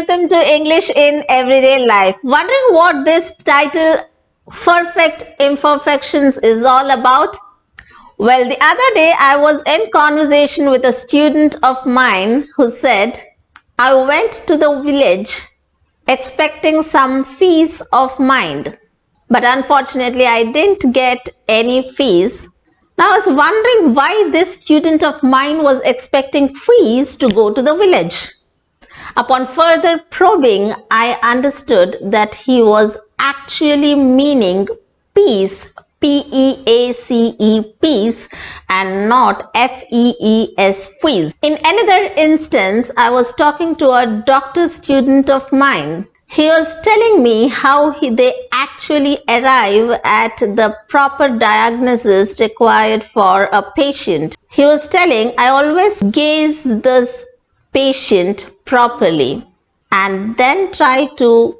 welcome to English in Everyday Life. Wondering what this title Ferfect Imperfections is all about? Well, the other day I was in conversation with a student of mine who said, I went to the village expecting some fees of mind, but unfortunately I didn't get any fees. Now I was wondering why this student of mine was expecting fees to go to the village. Upon further probing, I understood that he was actually meaning peace, P-E-A-C-E, peace, and not F-E-E-S, fees. In another instance, I was talking to a doctor student of mine. He was telling me how they actually arrive at the proper diagnosis required for a patient. He was telling, I always gaze this patient properly and then try to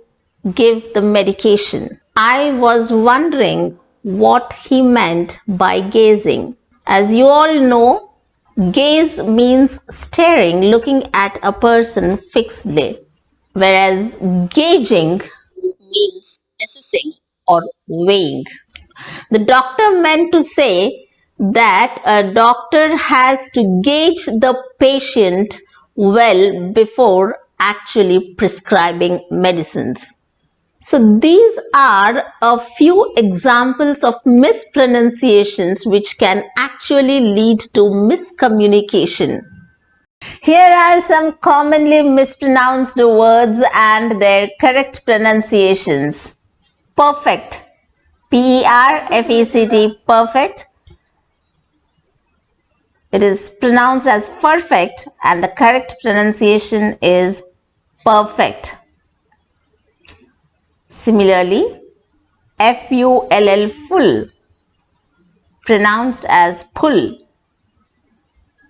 give the medication. I was wondering what he meant by gazing. As you all know, gaze means staring, looking at a person fixedly, whereas gauging means assessing or weighing. The doctor meant to say that a doctor has to gauge the patient well before actually prescribing medicines. So these are a few examples of mispronunciations which can actually lead to miscommunication. Here are some commonly mispronounced words and their correct pronunciations. Perfect. P-E-R-F-E-C-T, perfect. It is pronounced as perfect and the correct pronunciation is perfect. Similarly, F-U-L-L, full, pronounced as pull.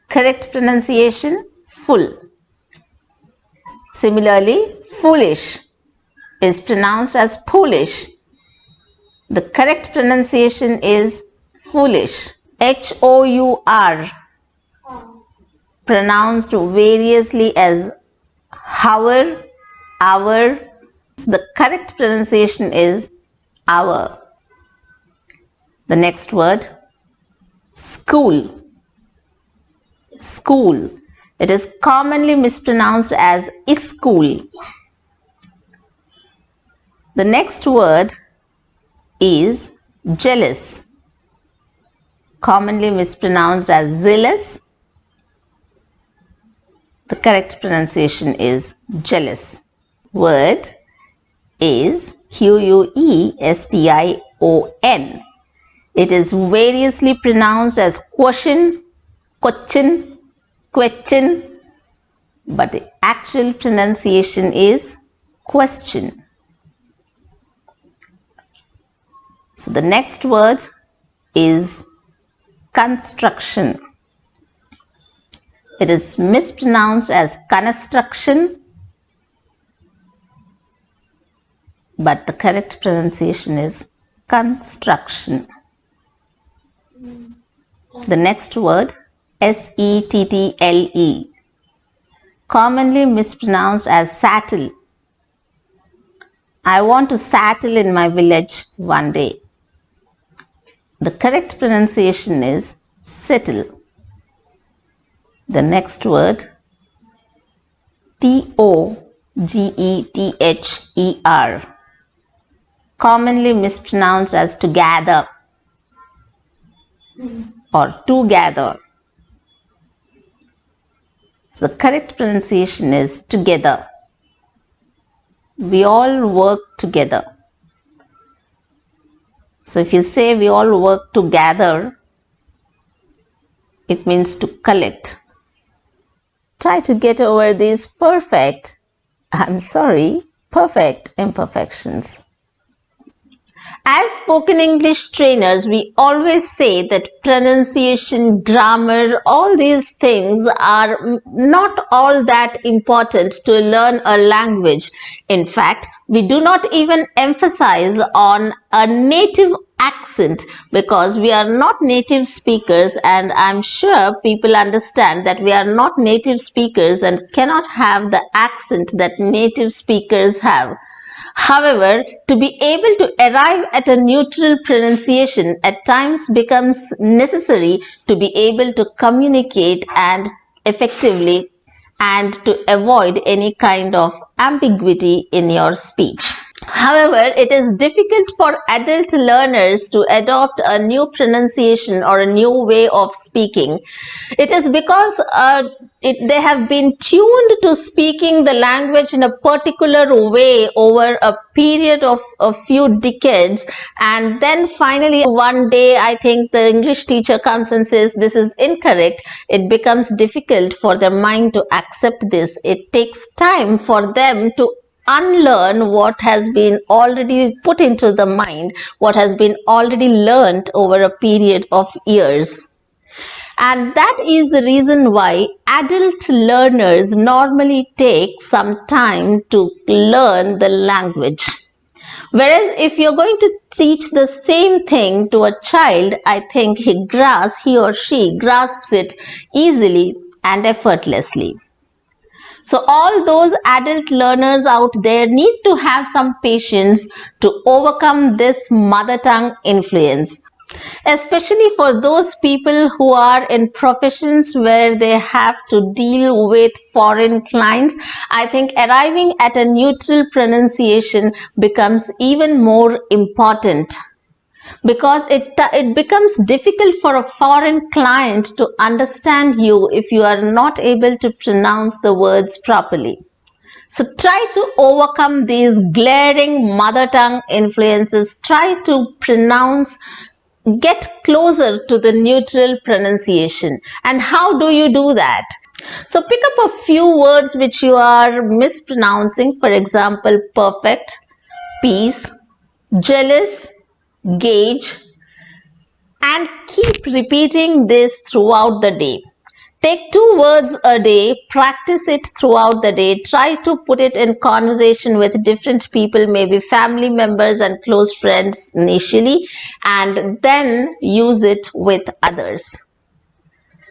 Correct pronunciation, full. Similarly, foolish is pronounced as foolish. The correct pronunciation is foolish. H-O-U-R, pronounced variously as hour, hour. The correct pronunciation is hour. The next word, school. School. It is commonly mispronounced as school. The next word is jealous. Commonly mispronounced as zealous. The correct pronunciation is jealous. Word is Q-U-E-S-T-I-O-N. It is variously pronounced as question, question, question, but the actual pronunciation is question. So the next word is construction. It is mispronounced as construction, but the correct pronunciation is construction. The next word, S-E-T-T-L-E, commonly mispronounced as sattle. I want to settle in my village one day. The correct pronunciation is settle. The next word, T-O-G-E-T-H-E-R, commonly mispronounced as to gather or to gather. So the correct pronunciation is together. We all work together. So if you say we all work together, it means to collect. Try to get over these perfect imperfections. As spoken English trainers, we always say that pronunciation, grammar, all these things are not all that important to learn a language. In fact, we do not even emphasize on a native accent, because we are not native speakers, and I'm sure people understand that we are not native speakers and cannot have the accent that native speakers have. However, to be able to arrive at a neutral pronunciation at times becomes necessary to be able to communicate and effectively and to avoid any kind of ambiguity in your speech. However, it is difficult for adult learners to adopt a new pronunciation or a new way of speaking. It is because they have been tuned to speaking the language in a particular way over a period of a few decades, and then finally one day I think the English teacher comes and says this is incorrect. It becomes difficult for their mind to accept this. It takes time for them to unlearn what has been already put into the mind, what has been already learned over a period of years. And that is the reason why adult learners normally take some time to learn the language. Whereas if you're going to teach the same thing to a child, I think he or she grasps it easily and effortlessly. So all those adult learners out there need to have some patience to overcome this mother tongue influence, especially for those people who are in professions where they have to deal with foreign clients. I think arriving at a neutral pronunciation becomes even more important, because it becomes difficult for a foreign client to understand you if you are not able to pronounce the words properly. So try to overcome these glaring mother tongue influences. Try to pronounce, get closer to the neutral pronunciation. And how do you do that? So pick up a few words which you are mispronouncing. For example, perfect, peace, jealous, gauge, and keep repeating this throughout the day. Take 2 words a day, practice it throughout the day. Try to put it in conversation with different people, maybe family members and close friends initially, and then use it with others.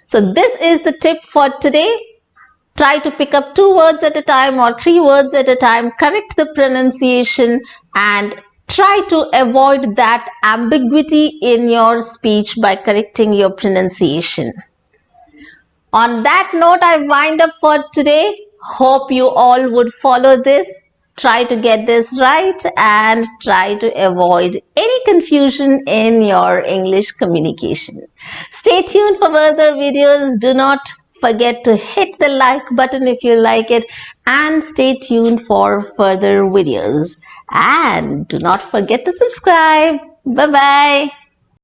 So this is the tip for today. Try to pick up 2 words at a time or 3 words at a time, correct the pronunciation, and try to avoid that ambiguity in your speech by correcting your pronunciation. On that note, I wind up for today. Hope you all would follow this. Try to get this right and try to avoid any confusion in your English communication. Stay tuned for further videos. Do not forget to hit the like button if you like it, and stay tuned for further videos. And do not forget to subscribe. Bye bye.